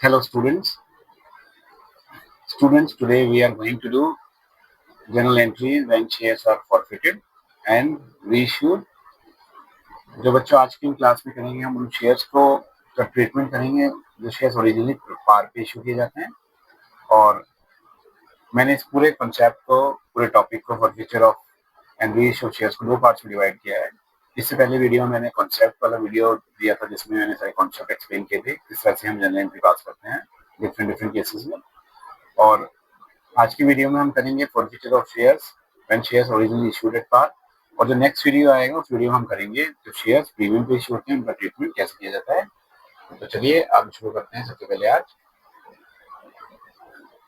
Hello students. Today we are going to do journal entries when shares are forfeited and reissued. जो बच्चों आज की class में करेंगे हम उन शेयर्स को का ट्रीटमेंट करेंगे जो शेयर्स ओरिजिनली पार पे इशू किए जाते हैं। और मैंने इस पूरे कॉन्सेप्ट को, पूरे टॉपिक को forfeiture of and reissue shares को 2 पार्ट्स में डिवाइड किया है। इससे पहले वीडियो में मैंने कॉन्सेप्ट वाला वीडियो दिया था जिसमें मैंने सारे कॉन्सेप्ट एक्सप्लेन किए थे, किस तरह से हम जनरल एंट्री पास करते हैं डिफरेंट केसेस में। और आज की वीडियो में हम करेंगे forfeiture of shares when shares originally issued at par. और जो नेक्स्ट वीडियो आएगा उस वीडियो में हम करेंगे जो शेयर्स प्रीमियम पे इशू होते हैं उनका ट्रीटमेंट कैसे किया जाता है। तो चलिए आप शुरू करते हैं। सबसे पहले आज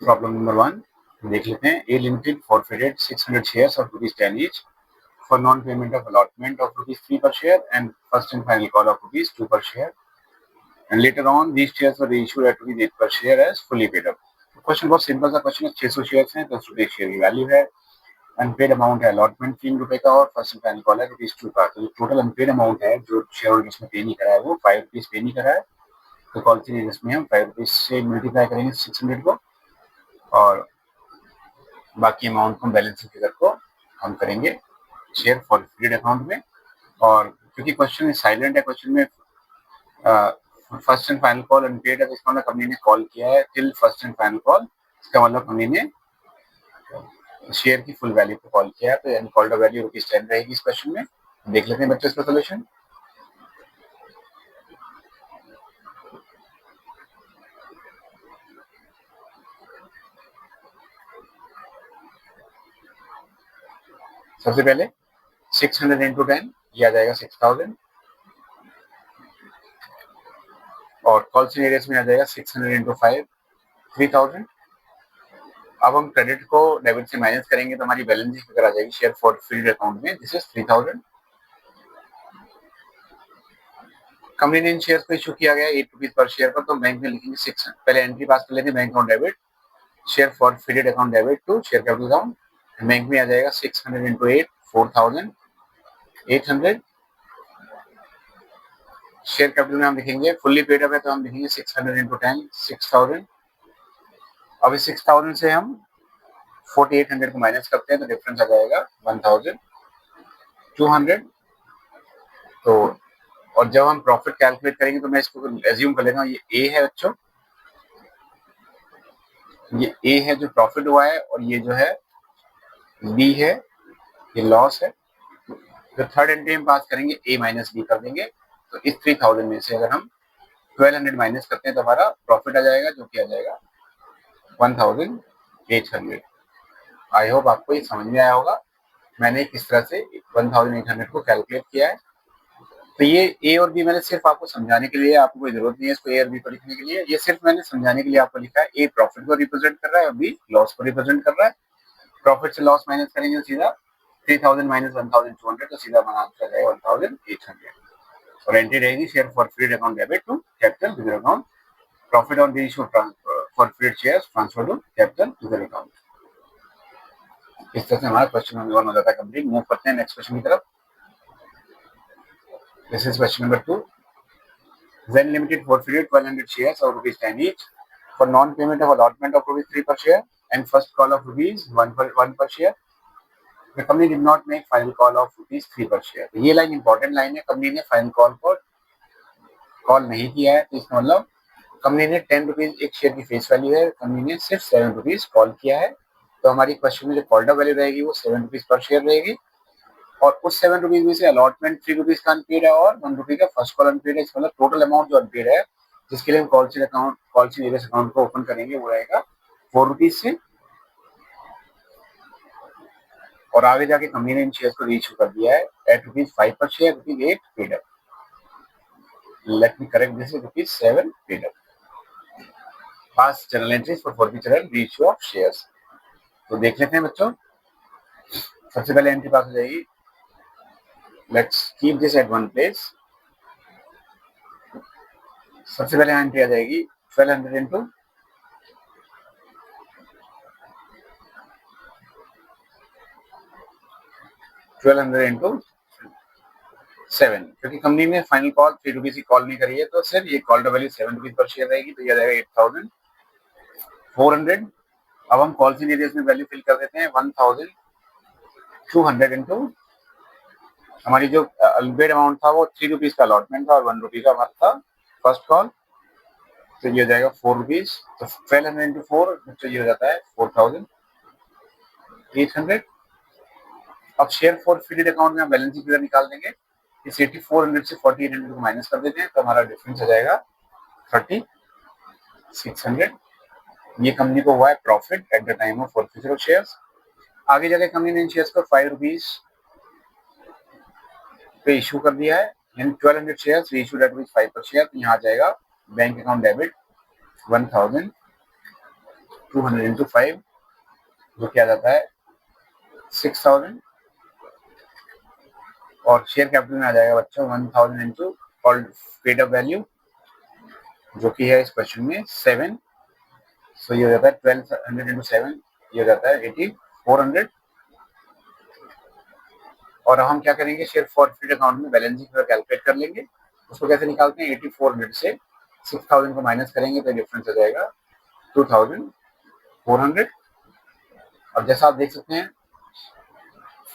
प्रॉब्लम नंबर 1 देख लेते हैं। A limited forfeited 600 shares of ₹10 each for non-payment of allotment of ₹3 per share and first and final call of ₹2 per share, and later on these shares were reissued at ₹8 per share as fully paid up। Question बहुत simple सा question है। 600 shares हैं, 10 रुपए share की value है। Unpaid amount है allotment ₹3 का और फर्स्ट एंड फाइनल कॉल है ₹2 का। तो टोटल अनपेड अमाउंट है जो शेयर होल्डर्स ने पे नहीं करा है वो ₹5 पे नहीं करा है। तो कॉल थ्री इसमें हम ₹5 से मल्टीप्लाई करेंगे 600 को और बाकी अमाउंट को बैलेंस फिगर को हम करेंगे शेयर फॉरफिटेड अकाउंट में। और क्योंकि क्वेश्चन साइलेंट है, क्वेश्चन में first and final call unpaid है, तो इसका मतलब कंपनी ने कॉल किया है till first and final call. इसका मतलब कंपनी ने शेयर की फुल वैल्यू को कॉल किया है। तो यानी कॉल्ड वैल्यू ₹10 रहेगी इस क्वेश्चन में। देख लेते हैं बच्चों इसका सोल्यूशन। सबसे पहले 600 into 10 ये आ जाएगा 6000 और कॉल सिनेरियोस में आ जाएगा 600 into 5 3000। अब हम क्रेडिट को डेबिट से माइनस करेंगे तो हमारी बैलेंस फिगर आ जाएगी शेयर फॉरफिटेड अकाउंट में, दिस इज 3000। कंपनी ने इन शेयर को इशू किया गया ₹8 पर शेयर पर, तो बैंक में लिखेंगे 600। पहले एंट्री पास कर लेते हैं bank account debit, share forfeited account debit to share capital account. Bank में आ जाएगा 600 into 8 4000 800। शेयर कैपिटल में हम लिखेंगे फुल्ली पेड अप है तो हम लिखेंगे 600 into 10 6000। अब इस 6000 से हम 4800 को माइनस करते हैं तो डिफरेंस आ जाएगा 1200। तो और जब हम प्रॉफिट कैलकुलेट करेंगे तो मैं इसको एज्यूम कर लेता हूँ ये ए है बच्चों, ये ए है जो प्रॉफिट हुआ है और ये जो है बी है, ये लॉस है। जो थर्ड एंट्री में पास करेंगे ए माइनस बी कर देंगे। तो इस 3000 में से अगर हम 1200 माइनस करते हैं तो हमारा प्रॉफिट आ जाएगा जो कि आ जाएगा 1800। आई होप आपको ये समझ में आया होगा मैंने किस तरह से 1800 को कैलकुलेट किया है। तो ये ए और बी मैंने सिर्फ आपको समझाने के लिए, आपको कोई जरूरत नहीं है इसको ए और बी को लिखने के लिए, ये सिर्फ मैंने समझाने के लिए आपको लिखा है। ए प्रॉफिट को रिप्रेजेंट कर रहा है और बी लॉस को रिप्रेजेंट कर रहा है। प्रॉफिट से लॉस माइनस करेंगे तो सीधा 3000 माइनस 1200 तो सीधा हमारा आंसर जाएगा 1800। और एंट्री रहेगी share forfeited account debit to capital reserve account, profit on reissue forfeited shares transfer to capital reserve account. इस तरह से हमारा क्वेश्चन नंबर 1 हो जाता है कंप्लीट। मूव करते हैं नेक्स्ट क्वेश्चन की तरफ। This is question number 2। Zen Limited forfeited 1200 shares of ₹10 each for non-payment of allotment of ₹3 per share and first call of ₹1 per share. The company did not make final call of ₹3 per share. ये line important line है। Company ने final call को call नहीं किया है, तो इसका मतलब कंपनी ने ₹10 एक शेयर की फेस वैल्यू है, कंपनी ने सिर्फ ₹7 कॉल किया है। तो हमारी क्वेश्चन में जो कॉल्ड वैल्यू रहेगी वो ₹7 पर शेयर रहेगी और उस ₹7 में से अलॉटमेंट ₹3 का अनपेड है और ₹1 का फर्स्ट कॉल अनपेड है। इसका मतलब टोटल अमाउंट जो अनपेड है जिसके लिए हम कॉल सीनियर्स अकाउंट को ओपन करेंगे वो रहेगा ₹4 से। और आगे जाके कंपनी ने इन शेयर्स को रीइश्यू कर दिया है एट ₹5 पर share, ₹8 paid up. Let me correct this, ₹7 paid up. Pass journal entries for forfeiture and reissue of shares. तो देख लेते हैं बच्चों। सबसे पहले एंट्री पास हो जाएगी। Let's keep this eight one place. सबसे पहले एंट्री आ जाएगी 1200 into 1200 into 7, क्योंकि कंपनी ने फाइनल कॉल 3 रुपीज की कॉल नहीं करी है, तो सर ये call value 7 rupees per share रहेगी, तो ये आ जाएगा 8400। अब हम कॉल सी एरिया में वैल्यू फिल कर देते हैं 1200 इंटू हमारी जो अनपेड अमाउंट था वो 3 रुपीज का अलॉटमेंट था और 1 रुपी का हमारा था फर्स्ट कॉल, तो ये हो जाएगा 4 रुपीज। तो 1200 इंटू 4 तो ये हो जाता है 4800। अब शेयर फॉर फीडेड अकाउंट में हम बैलेंस शीट निकाल देंगे। इस 8400 से 4800 को माइनस कर देते हैं, तो हमारा डिफरेंस आ जाएगा 3600। ये कंपनी को हुआ है profit eight the time of forfeiture of shares. आगे जाके कंपनी ने इन शेयर्स को 5 रुपीज पे इशू कर दिया है, यानी 1200 शेयर्स इशूड एट रुपीज 5 पर शेयर। तो यहाँ आ जाएगा बैंक अकाउंट डेबिट 1200 इंटू 5, जो क्या जाता है 6000, और शेयर कैपिटल में आ जाएगा बच्चों 1000 into called paid up value, जो कि है इस क्वेश्चन में 7। सो ये हो जाता है 1200 इंटू 7, ये हो जाता है 8400। और हम क्या करेंगे, शेयर फॉरफिट अकाउंट में बैलेंस शीट कैलकुलेट कर लेंगे। उसको कैसे निकालते हैं, 8400 से 6000 को माइनस करेंगे तो डिफरेंस आ जाएगा 2400। और जैसा आप देख सकते हैं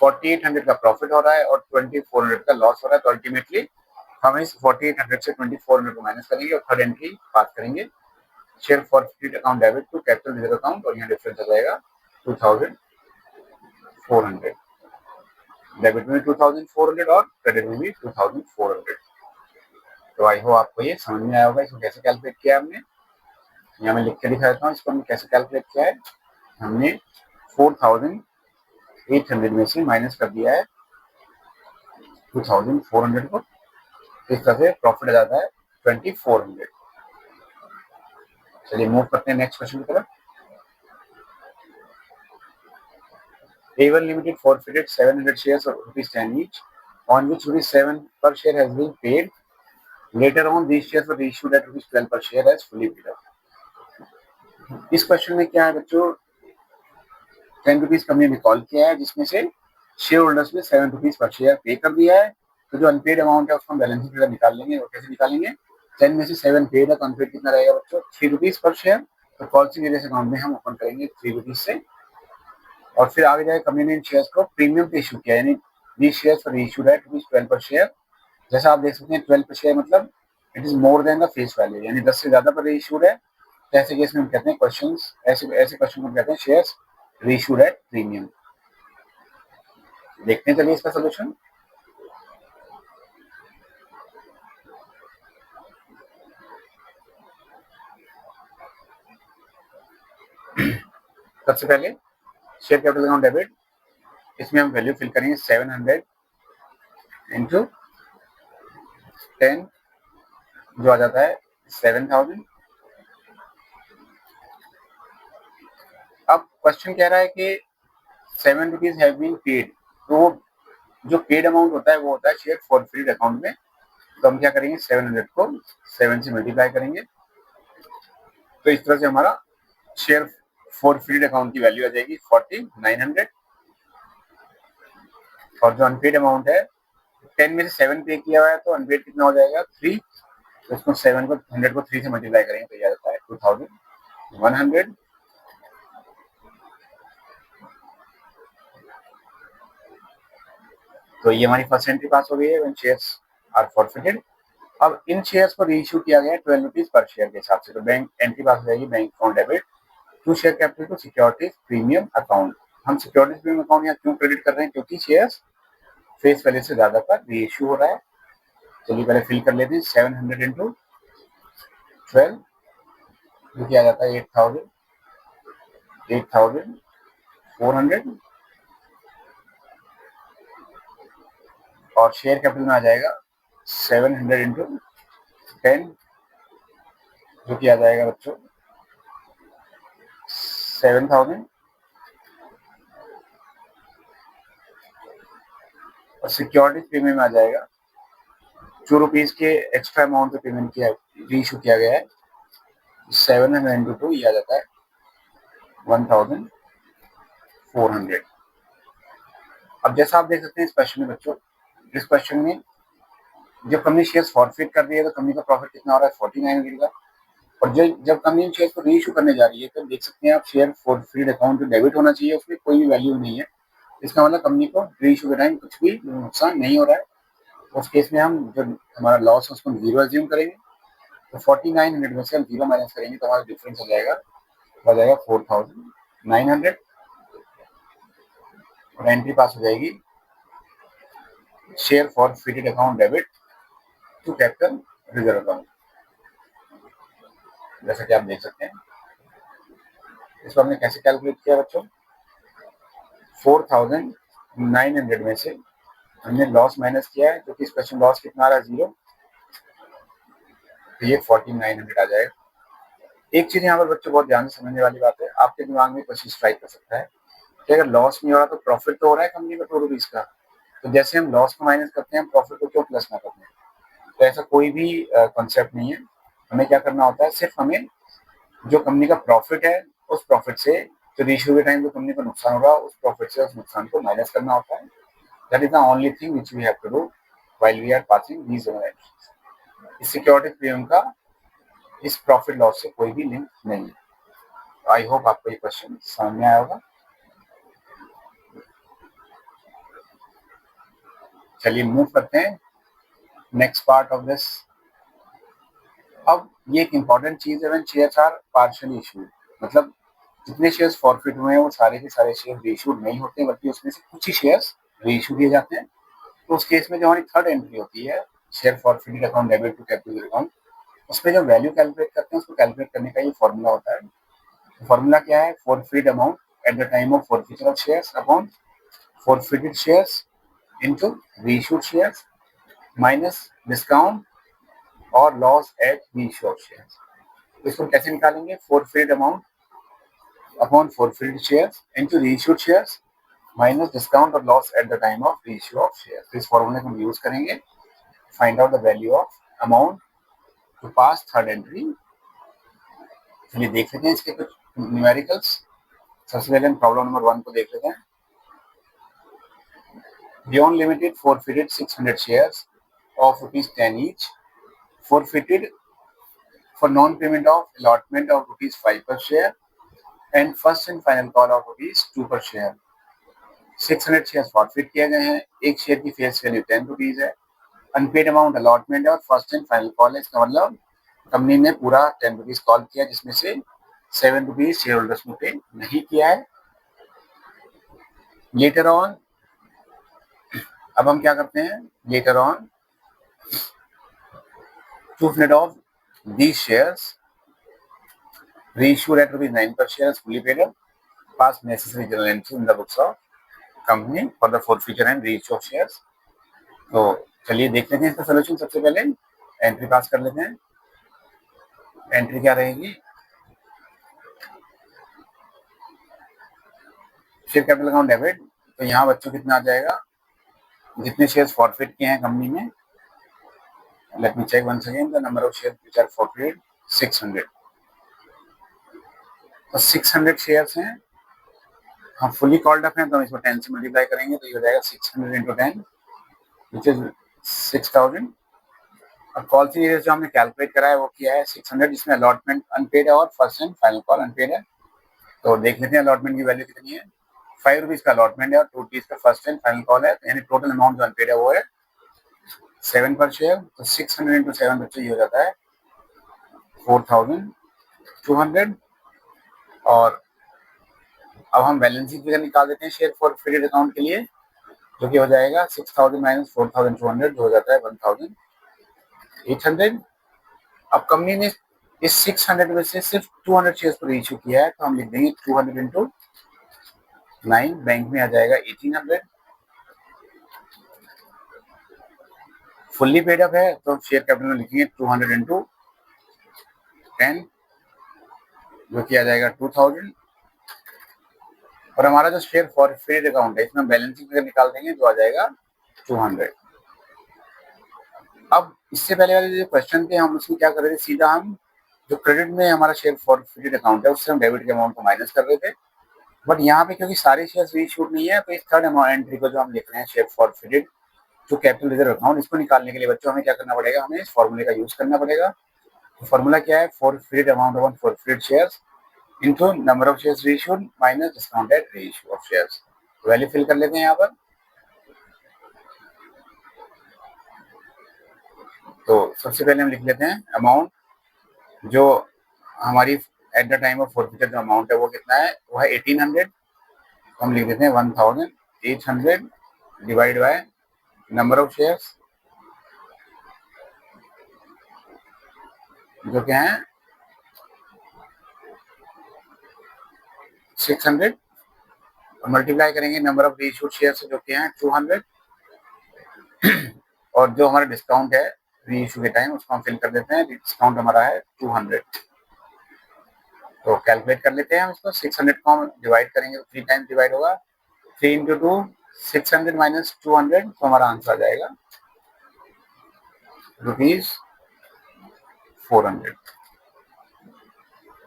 4800 का प्रॉफिट हो रहा है और 2400 का लॉस हो रहा है, तो अल्टीमेटली हम इस 4800 से 2400 को माइनस करेंगे और थर्ड एंट्री पास करेंगे, share forfeit account debit to capital reserve account, और यहाँ डिफरेंस आ जाएगा 2400। डेबिट में 2400 और क्रेडिट में भी 2400। तो आई होप आपको ये समझ में आया होगा इसको कैसे कैलकुलेट किया हमने। यहाँ मैं लिख के दिखा देता हूँ इसको हमने कैसे कैलकुलेट किया है। हमने 4800 में से माइनस कर दिया है 2400 को, इस तरह से प्रॉफिट आ जाता है 2400। चलिए मूव करते हैं नेक्स्ट क्वेश्चन की तरफ। A1 Limited forfeited 700 shares of ₹10 each, on which ₹7 per share has been paid. Later on, these shares were issued at ₹12 per share as fully paid up. इस क्वेश्चन में क्या है बच्चों, 10 रुपीज कंपनी ने call किया है, जिसमें से शेयर होल्डर्स ने 7 रुपीज पर शेयर पे कर दिया है। तो जो अनपेड अमाउंट है उसको हम बैलेंस शीट निकाल लेंगे। वो कैसे निकालेंगे, 10 में से 7 पेड है तो अनपेड कितना रहेगा बच्चों, 3 रुपीज पर शेयर। तो कॉल सी वेरियस अकाउंट में हम ओपन करेंगे 3 रुपीज से, और फिर आगे जाए कंपनी ने इन शेयर्स को प्रीमियम पे इशू किया, यानी these shares were issued at ₹12 पर शेयर। जैसा आप देख सकते हैं 12 पर शेयर मतलब it is more than the face value, यानी 10 से ज्यादा पर इशूड है। ऐसे केस में हम कहते हैं क्वेश्चंस, ऐसे क्वेश्चन को कहते हैं शेयर्स रीइश्यूड एट प्रीमियम। देखते हैं चलिए इसका सोल्यूशन। सबसे पहले शेयर कैपिटल अकाउंट डेबिट, इसमें हम वैल्यू फिल करेंगे 700 इंटू 10, जो आ जाता है 7000। अब क्वेश्चन कह रहा है कि 7 रुपीज हैव बीन पेड, तो जो पेड अमाउंट होता है वो होता है शेयर फॉरफिटेड अकाउंट में। तो हम क्या करेंगे, 700 को 7 से मल्टीप्लाई करेंगे, तो इस तरह से हमारा शेयर फॉरफिटेड अकाउंट की वैल्यू आ जाएगी 4900। और जो अनपेड अमाउंट है 10 में से 7 पे किया हुआ है, तो अनपेड कितना हो जाएगा 3। तो इसको 7 को 100 को 3 से मल्टीप्लाई करेंगे तो ये आ जाता है 2100। तो ये हमारी फर्स्ट एंट्री पास हो गई है, शेयर्स आर फॉरफिटेड। अब इन शेयर्स को रीइश्यू किया गया है 12 रुपीज पर शेयर के हिसाब से, तो बैंक एंट्री पास हो जाएगी bank account debit to share capital to securities premium account. हम सिक्योरिटीज प्रीमियम अकाउंट यहाँ क्यों क्रेडिट कर रहे हैं, क्योंकि शेयर्स फेस वैल्यू से ज्यादा पर रीइश्यू हो रहा है। चलिए पहले फिल कर लेते हैं 700 इंटू 12, जो कि आ जाता है 8400, और शेयर कैपिटल में आ जाएगा 700 इंटू 10, जो कि आ जाएगा बच्चों 7000, और सिक्योरिटी प्रीमियम में आ जाएगा 2 रुपीज के एक्स्ट्रा अमाउंट पे पेमेंट किया रीइश्यू किया गया है, 700 इंटू 2 ये आ जाता है 1400। अब जैसा आप देख सकते हैं इस क्वेश्चन में बच्चों, इस क्वेश्चन में जब कंपनी शेयर्स फॉरफिट कर रही है तो कंपनी का प्रॉफिट कितना हो रहा है 4900 का। और जब कंपनी शेयर को रीइशू करने जा रही है तो देख सकते हैं आप शेयर फॉरफिट अकाउंट जो डेबिट होना चाहिए उसमें कोई भी वैल्यू नहीं है। इसका मतलब कंपनी को रीइशू के टाइम कुछ भी नुकसान नहीं हो रहा है। उस केस में हम जो हमारा लॉस है उसको जीरो एज्यूम करेंगे। तो 4900 में से हम जीरो माइनस करेंगे तो हमारा डिफरेंस हो जाएगा 4900 और एंट्री पास हो जाएगी share forfeited account debit to capital reserve account, जैसा कि आप देख सकते हैं। इसको हमने कैसे कैलकुलेट किया बच्चों, 4900 में से हमने लॉस माइनस किया है, क्योंकि इस क्वेश्चन लॉस कितना आ रहा है 0, तो ये 4900 आ जाएगा। एक चीज यहाँ पर बच्चों बहुत ध्यान से समझने वाली बात है, आपके दिमाग में क्वेश्चन स्ट्राइक कर सकता है कि अगर लॉस नहीं हो रहा तो प्रॉफिट तो हो रहा है कंपनी का 2 रुपीज का, तो जैसे हम लॉस को माइनस करते हैं प्रॉफिट को क्यों प्लस ना करते हैं। तो ऐसा कोई भी कॉन्सेप्ट नहीं है। हमें क्या करना होता है, सिर्फ हमें जो कंपनी का प्रॉफिट है उस प्रॉफिट से जो रेशियो के टाइम जो कंपनी को नुकसान हो रहा है उस प्रॉफिट से उस नुकसान को माइनस करना होता है। That is the only thing which we have to do while we are passing these entries. इस सिक्योरिटी प्रीमियम का इस प्रॉफिट लॉस से कोई भी लिंक नहीं है। आई होप आपको ये क्वेश्चन समझ में आया होगा। चलिए मूव करते हैं नेक्स्ट पार्ट ऑफ दिस। अब ये एक इंपॉर्टेंट चीज है, when shares are partially issued, मतलब जितने शेयर्स फॉरफिट हुए हैं वो सारे के सारे शेयर रीइशूड नहीं होते, बल्कि उसमें से कुछ ही शेयर्स रीइशू किए जाते हैं। तो उस केस में जो हमारी थर्ड एंट्री होती है share forfeited account debit to capital account, उसमें जो वैल्यू कैलकुलेट करते हैं उसको कैलकुलेट करने का ये फॉर्मूला होता है। फॉर्मूला क्या है, forfeit amount at the time of forfeiture of shares upon forfeited shares into reissued shares minus discount और loss at reissue of shares. तो इसको कैसे निकालेंगे, forfeited amount upon forfeited shares into reissued shares minus discount और loss at the time of reissue of shares. इस फॉर्मूले को हम यूज करेंगे find out the value of amount to pass third entry. चलिए देख लेते हैं इसके कुछ न्यूमेरिकल्स। सबसे पहले हम प्रॉब्लम नंबर 1 को देख लेते हैं। Beyond Limited forfeited 600 shares of ₹10 each, forfeited for non-payment of allotment of ₹5 per share and first and final call of ₹2 per share। 600 share forfeit किए गए हैं, एक शेयर की फेस वैल्यू 10 रुपीज है, अनपेड अमाउंट अलॉटमेंट है और first and final call है। इसका मतलब कंपनी ने पूरा 10 रुपीज कॉल किया, जिसमें से 7 रुपीज शेयर होल्डर्स ने पे नहीं किया है। लेटर ऑन, अब हम क्या करते हैं, later on $200 of these shares reissued at ₹9 per share is fully paid up, pass necessary journal entry in the books of company for the forfeiture and reissue of shares। तो चलिए देख लेते हैं इसका सोल्यूशन। सबसे पहले एंट्री पास कर लेते हैं। एंट्री क्या रहेगी, शेयर कैपिटल अकाउंट डेबिट। तो यहाँ बच्चों कितना आ जाएगा, जितने शेयर्स फॉरफिट किए हैं कंपनी ने, let me check once again the number of shares which are forfeited 600। तो 600 शेयर्स हैं, हम फुली कॉल्ड अप हैं तो हम इसको 10 से मल्टीप्लाई करेंगे तो ये हो जाएगा 600 into 10 विच इज 6000। अब कॉल सी जो हमने कैलकुलेट करा है वो किया है 600, जिसमें अलॉटमेंट अनपेड है और first and final call unpaid है। तो देख लेते हैं अलॉटमेंट की वैल्यू कितनी है। 5 रुपीज का अलॉटमेंट है और 2 रुपीज का फर्स्ट एंड फाइनल कॉल है, यानी टोटल अमाउंट जो अनपेड है वो है 7 पर शेयर। तो 600 into 7 बच्चों ये हो जाता है 4200। और अब हम बैलेंस शीट फिगर निकाल देते हैं शेयर फॉरफिटेड अकाउंट के लिए, जो कि हो जाएगा 6000 माइनस 4200 जो हो जाता है 1800। अब कंपनी ने इस 600 में से सिर्फ 200 शेयर्स पर इशू किया है, तो हम लिख देंगे 200 into 9, बैंक में आ जाएगा 1800। फुल्ली पेड अप है तो शेयर कैपिटल में लिखेंगे 200 into 10 जो कि आ जाएगा 2000। और हमारा जो शेयर फॉरफिटेड अकाउंट है इसमें बैलेंस शीट फिगर निकाल देंगे जो आ जाएगा 200। अब इससे पहले वाले जो क्वेश्चन थे हम उसमें क्या कर रहे थे, सीधा हम जो क्रेडिट में हमारा शेयर फॉरफिटेड अकाउंट है उससे हम डेबिट के अमाउंट को माइनस कर रहे थे। बट यहाँ पे क्योंकि सारे शेयर रीइशूड नहीं है तो इस थर्ड अमाउंट एंट्री को जो हम लिख रहे हैं शेयर फॉरफिटेड जो कैपिटल रिजर्व अकाउंट, इसको निकालने के लिए बच्चों हमें क्या करना पड़ेगा, हमें इस फॉर्मूले का यूज करना पड़ेगा। तो फॉर्मूला क्या है, forfeited amount on forfeited shares into number of shares reissued minus discounted reissue of shares. Value fill कर लेते हैं यहाँ पर। तो सबसे पहले हम लिख लेते हैं अमाउंट जो हमारी eight the time of forfeited जो अमाउंट है वो कितना है, वो है 1800। हम लिख देते हैं 1800 divide by number of shares जो क्या है 600 और मल्टीप्लाई करेंगे नंबर ऑफ रीइश्यूड शेयर से जो कि हैं 200 और जो हमारा डिस्काउंट है रीइश्यू के टाइम उसको हम फिल कर देते हैं। डिस्काउंट हमारा है 200। तो कैलकुलेट कर लेते हैं हम इसको। 600 को हम डिवाइड करेंगे तो 3 टाइम्स डिवाइड होगा। 3 इंटू 2 600 माइनस 200 तो हमारा आंसर आ जाएगा ₹400।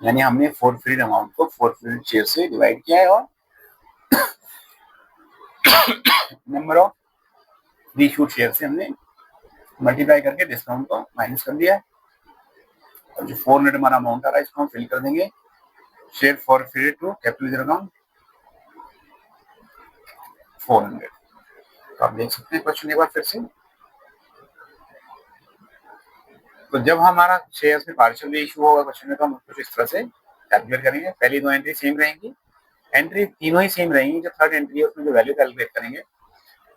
यानी हमने फॉरफिटेड अमाउंट को फॉरफिटेड शेयर से डिवाइड किया है और नंबर ऑफ रीइश्यूड शेयर से हमने मल्टीप्लाई करके डिस्काउंट को माइनस कर दिया है। और जो 400 हमारा अमाउंट आ रहा है इसको हम फिल कर देंगे। Share forfeited to capital reserve account 400। तो आप देख सकते हैं क्वेश्चन एक बार फिर से। तो जब हमारा शेयर्स में पार्शियल इशू होगा क्वेश्चन में तो हम कुछ इस तरह से कैलकुलेट करेंगे। पहली 2 एंट्री सेम रहेंगी, एंट्री तीनों ही सेम रहेंगी। जो थर्ड एंट्री है उसमें जो वैल्यू कैलकुलेट करेंगे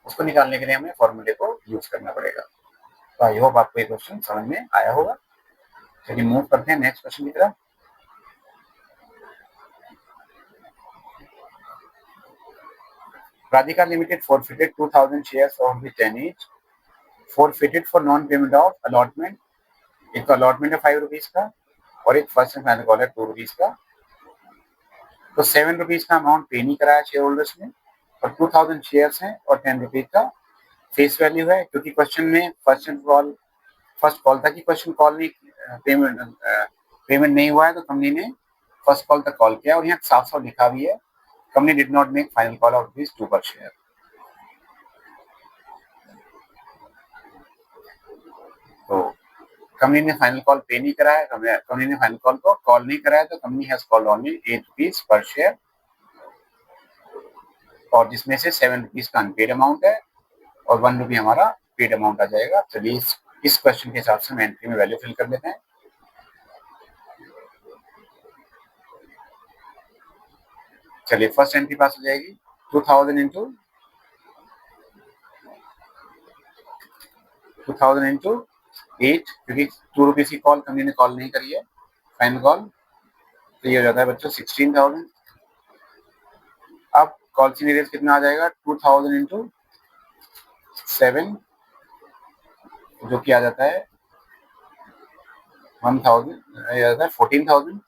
उसको निकालने के लिए हमें फॉर्मूले को यूज करना पड़ेगा। तो आई होप आपको ये क्वेश्चन समझ में आया होगा। चलिए मूव करते हैं नेक्स्ट क्वेश्चन की तरफ। Radhika Limited forfeited 2000 shares of the 10 each forfeited for non payment of allotment। एक तो अलॉटमेंट है 5 रुपीज का और एक फर्स्ट एंड फाइनल कॉल है 2 रुपीज का। तो 7 रुपीज का अमाउंट पे नहीं कराया शेयर होल्डर्स ने और 2000 शेयर्स हैं और 10 रुपीज का फेस वैल्यू है। क्योंकि क्वेश्चन में फर्स्ट कॉल तक ही क्वेश्चन कॉल नहीं पेमेंट नहीं हुआ है तो कंपनी ने फर्स्ट कॉल तक कॉल किया और यहाँ साफ साफ लिखा भी है company did not make final call of ₹2 पर शेयर। तो कंपनी ने फाइनल कॉल पे नहीं कराया, कंपनी ने फाइनल कॉल को कॉल नहीं कराया तो कंपनी हैज कॉल्ड ओनली ₹8 पर शेयर और जिसमें से 7 रुपीज का अनपेड अमाउंट है और 1 रुपी हमारा पेड अमाउंट आ जाएगा। चलिए इस क्वेश्चन के हिसाब से हम एंट्री में वैल्यू फिल कर लेते हैं। चलिए फर्स्ट एंट्री पास हो जाएगी 2000 इंटू 8 क्योंकि 2 रुपीज की कॉल कंपनी ने कॉल नहीं करी है फाइनल कॉल, तो ये हो जाता है बच्चों 16,000। अब कॉल सीनियरेज कितना आ जाएगा 2000 इंटू 7 जो कि आ जाता है 14,000।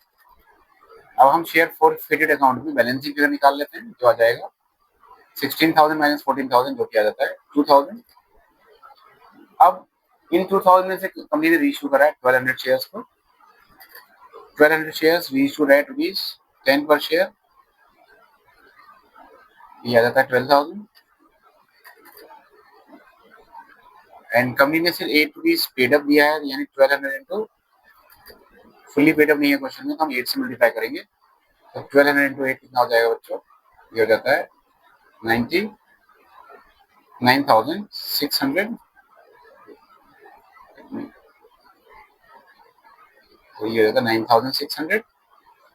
अब हम शेयर फॉरफिटेड अकाउंट में बैलेंसिंग फिगर निकाल लेते हैं जो आ जाएगा 16,000 माइनस 14,000 जो कि आ जाता है 2,000। अब इन 2,000 में से कंपनी ने रीइश्यू करा है 1200 शेयर्स को। 1200 शेयर्स रीइश्यूड एट ₹10 पर शेयर, ये आ जाता है 12,000। एंड कंपनी ने सिर्फ ₹8 पेड अप दिया है यानी 1200 इंटू फुल्ली पेड अप नहीं है क्वेश्चन में तो हम 8 से मल्टीप्लाई करेंगे तो 1200 इंटू 8 कितना हो जाएगा बच्चों, ये हो जाता है 99,600। तो ये हो जाता है 9,600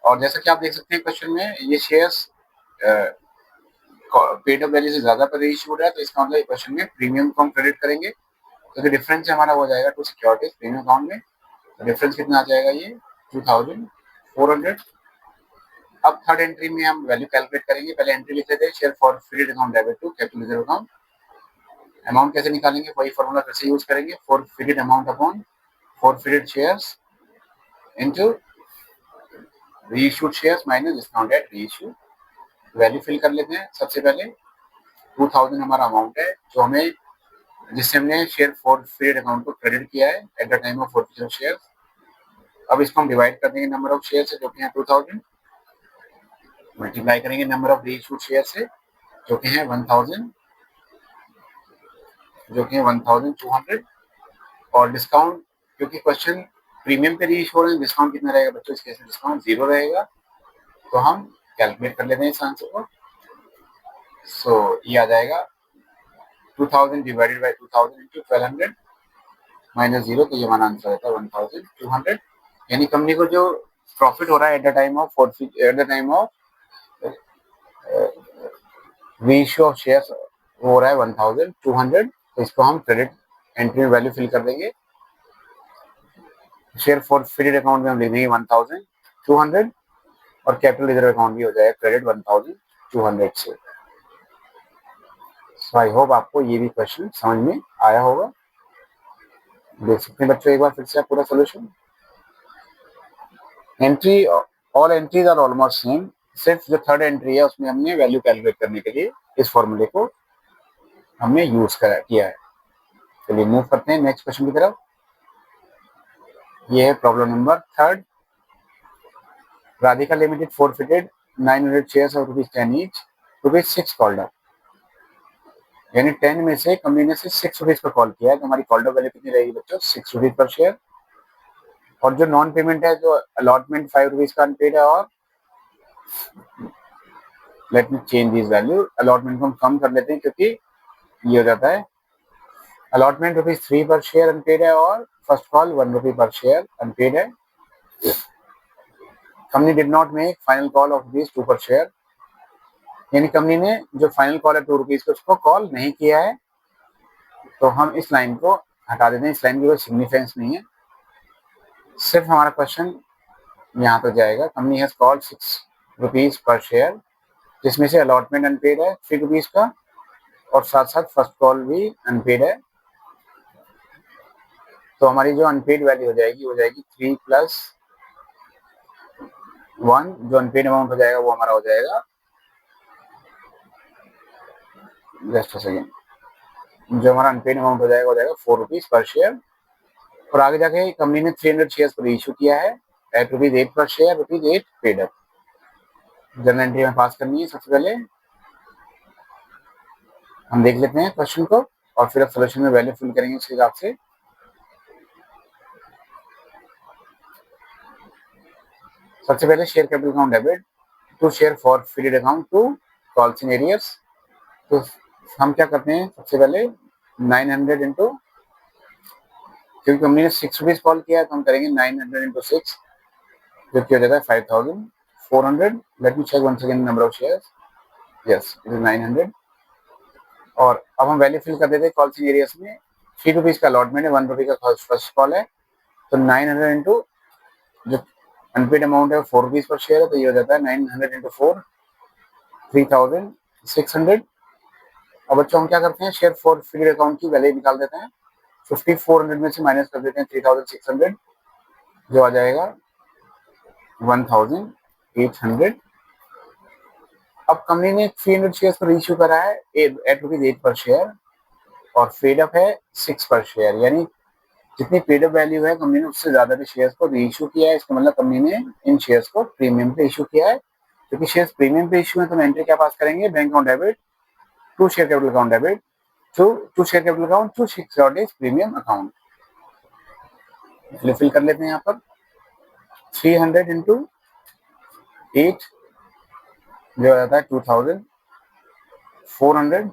और जैसा कि आप देख सकते हैं क्वेश्चन में ये शेयर्स पेड अप वैल्यू से ज्यादा पर इशूड है तो इसका मतलब क्वेश्चन में प्रीमियम को हम क्रेडिट करेंगे तो डिफरेंस हमारा हो जाएगा टू सिक्योरिटीज प्रीमियम अकाउंट में। तो डिफरेंस कितना आ जाएगा ये 2,400। अब थर्ड एंट्री में हम वैल्यू कैलकुलेट करेंगे। पहले एंट्री लिख लेते हैं share forfeited account debit to capital reserve account. Amount कैसे निकालेंगे वही फॉर्मूला फिर से यूज करेंगे forfeited amount upon forfeited shares into reissued shares minus discounted reissue. Value fill कर लेते हैं। सबसे पहले 2,000 हमारा अमाउंट है जो हमें जिससे हमने शेयर फॉरफिटेड अकाउंट को क्रेडिट किया है eight the time of forfeited share. अब इसको हम डिवाइड कर देंगे नंबर ऑफ शेयर से जो कि है 2,000 मल्टीप्लाई करेंगे नंबर ऑफ रीइश्यूड शेयर से जो कि है 1,000 जो कि 1200, और डिस्काउंट, क्योंकि क्वेश्चन प्रीमियम पे रीच हो रहे हैं, डिस्काउंट कितना रहेगा बच्चों, इस केस में डिस्काउंट 0 रहेगा। तो हम कैलकुलेट कर लेते हैं इस आंसर को। सो ये आ जाएगा 2000 डिवाइडेड बाई 2000 इंटू 1200 माइनस 0, तो ये हमारा आंसर रहता है 1200। यानी कंपनी को जो प्रॉफिट हो रहा है eight the time of ratio of shares हो रहा है 1200, तो इसको हम क्रेडिट एंट्री में वैल्यू फिल कर देंगे। शेयर फॉरफिटेड अकाउंट में हम लिख देंगे 1200, और कैपिटल रिजर्व अकाउंट भी हो जाएगा क्रेडिट 1200 से। सो आई होप आपको ये भी क्वेश्चन समझ में आया होगा। देख सकते हैं बच्चों एक बार फिर से आप पूरा solution. Entry, all entries are almost same, सिर्फ जो थर्ड एंट्री है उसमें हमने वैल्यू कैलकुलेट करने के लिए इस फॉर्मूले को हमने यूज किया है। चलिए मूव करते हैं नेक्स्ट क्वेश्चन की तरफ। ये है problem number 3। Radhika limited forfeited 900 shares of ₹10 each, ₹6 called up. यानी 10 में से कंपनी ने सिर्फ ₹6 पर कॉल किया है, तो हमारी कॉल्ड अप वैल्यू कितनी रहेगी बच्चों, ₹6 पर शेयर। और जो नॉन पेमेंट है, जो अलॉटमेंट ₹5 का अनपेड है, और let me change this value, allotment को हम कम कर लेते हैं क्योंकि ये हो जाता है अलॉटमेंट ₹3 पर शेयर अनपेड है, और फर्स्ट कॉल ₹1 पर शेयर अनपेड है। Company did not make final call of ₹2 पर शेयर, यानी कंपनी ने जो फाइनल कॉल है ₹2 का उसको कॉल नहीं किया है, तो हम इस लाइन को हटा देते हैं। इस लाइन की कोई सिग्निफिकेंस नहीं है, सिर्फ हमारा क्वेश्चन यहाँ तो जाएगा। कंपनी हैज कॉल्ड ₹6 पर शेयर, जिसमें से अलॉटमेंट अनपेड है ₹3 का, और साथ साथ फर्स्ट कॉल भी अनपेड है। तो हमारी जो अनपेड वैल्यू हो जाएगी 3 + 1, जो अनपेड अमाउंट हो जाएगा वो हमारा हो जाएगा, जस्ट अ सेकेंड, जो हमारा अनपेड अमाउंट हो जाएगा ₹4 पर शेयर। और आगे जाके कंपनी ने 300 शेयर्स पर इशू किया है एट ₹8 पर share, ₹8 paid up. General entry में पास करनी है। सबसे पहले हम देख लेते हैं क्वेश्चन को, और फिर अब सोल्यूशन में वैल्यू फिल करेंगे उसके हिसाब से। सबसे पहले share capital account debit to share forfeited account to calls in arrears. तो हम क्या करते हैं, सबसे पहले 900 इंटू, क्योंकि कंपनी ने ₹6 कॉल किया है तो हम करेंगे 900 इंटू 6, जो कि हो जाता है 5400। Let me check once again number of shares, yes it is 900। और अब हम वैल्यू फिल कर देते हैं कॉल्स इन एरियर्स में। ₹3 का अलॉटमेंट है, ₹1 का फर्स्ट कॉल है, तो 900 इंटू जो अनपेड अमाउंट है ₹4 पर शेयर है, तो ये हो जाता है 900 इंटू 4, 3600। अब बच्चों हम क्या करते हैं, शेयर फॉरफिटेड अकाउंट की वैल्यू निकाल देते हैं। 5400 में से माइनस कर देते हैं 3600, जो आ जाएगा 1800। अब कंपनी ने 300 शेयर्स पर इशू करा है एट ₹8 पर शेयर, और पेड अप है 6 पर शेयर, यानी जितनी पेड अप वैल्यू है कंपनी ने उससे ज्यादा भी शेयर्स को रीइशू किया है। इसका मतलब कंपनी ने इन शेयर्स को प्रीमियम पे इशू किया है। क्योंकि शेयर्स प्रीमियम पे इशू है तो हम एंट्री क्या पास करेंगे, bank account debit to share capital account debit to share capital account to securities premium account. Fill कर लेते हैं यहाँ पर 300 इंटू 8, जो हो जाता है 2400।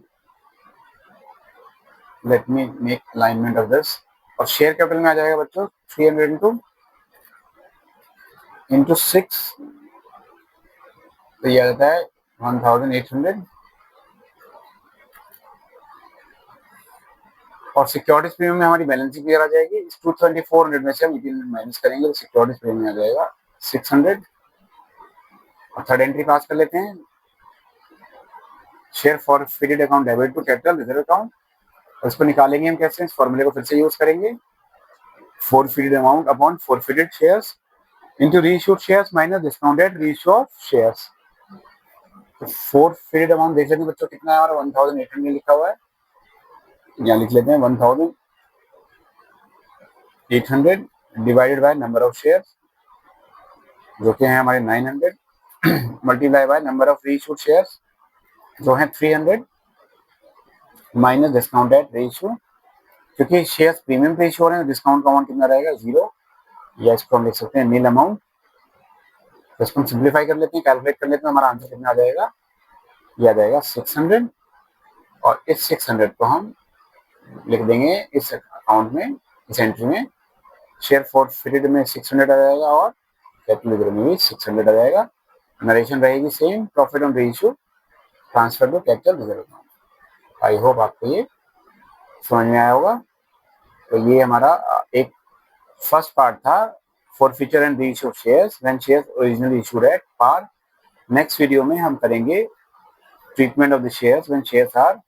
Let me make alignment of this, और शेयर कैपिटल में आ जाएगा बच्चों 300 इंटू 6, तो ये आ जाता है 1800। और सिक्योरिटीज प्रीमियम में हमारी बैलेंसिंग क्लियर आ जाएगी। इस 2400 में से हम 1800 माइनस करेंगे तो सिक्योरिटीज प्रीमियम आ जाएगा 600। और थर्ड एंट्री पास कर लेते हैं, share forfeited account debit to capital reserve account. और इसको निकालेंगे हम कैसे, इस फॉर्मूले को फिर से यूज करेंगे, forfeited amount upon forfeited shares into reissued shares minus discounted reissue of shares. तो फॉरफिटेड अमाउंट देख लेते हैं बच्चों कितना है, हमारा 1800 लिखा हुआ है, यहाँ लिख लेते हैं 1800 divided by number of shares, जो कि है हमारे 900, multiply by number of reissued shares जो है 300, माइनस डिस्काउंटेड रीइश्यू क्योंकि शेयर्स प्रीमियम पे इशू हो रहे हैं, डिस्काउंट का अमाउंट कितना रहेगा 0, या इसको हम लिख सकते हैं नील अमाउंट। तो इसको हम सिंप्लीफाई कर लेते हैं, कैलकुलेट कर लेते हैं, हमारा आंसर कितना आ जाएगा, ये आ जाएगा 600। और इस 600 को हम लिख देंगे इस अकाउंट में, इस एंट्री में, शेयर फॉरफिटेड में 600 आ जाएगा और कैपिटल रिजर्व में भी 600 आ जाएगा। नरेशन रहेगी same, profit on reissue transfer to capital reserve account. I hope आपको ये समझ में आया होगा। तो ये हमारा एक फर्स्ट पार्ट था, forfeiture and reissue shares when shares originally issued at par. Next video में हम करेंगे treatment of the shares when shares are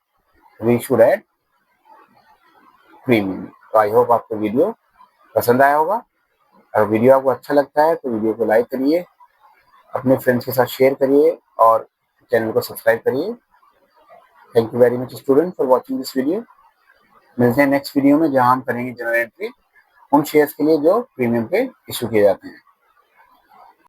reissued at premium. तो आई होप आपको वीडियो पसंद आया होगा। अगर वीडियो आपको अच्छा लगता है तो वीडियो को लाइक करिए, अपने फ्रेंड्स के साथ शेयर करिए और चैनल को सब्सक्राइब करिए। Thank you very much student for watching this video. मिलते हैं नेक्स्ट वीडियो में, जहां हम करेंगे जनरल एंट्री उन शेयर्स के लिए जो प्रीमियम पे इशू किए जाते हैं।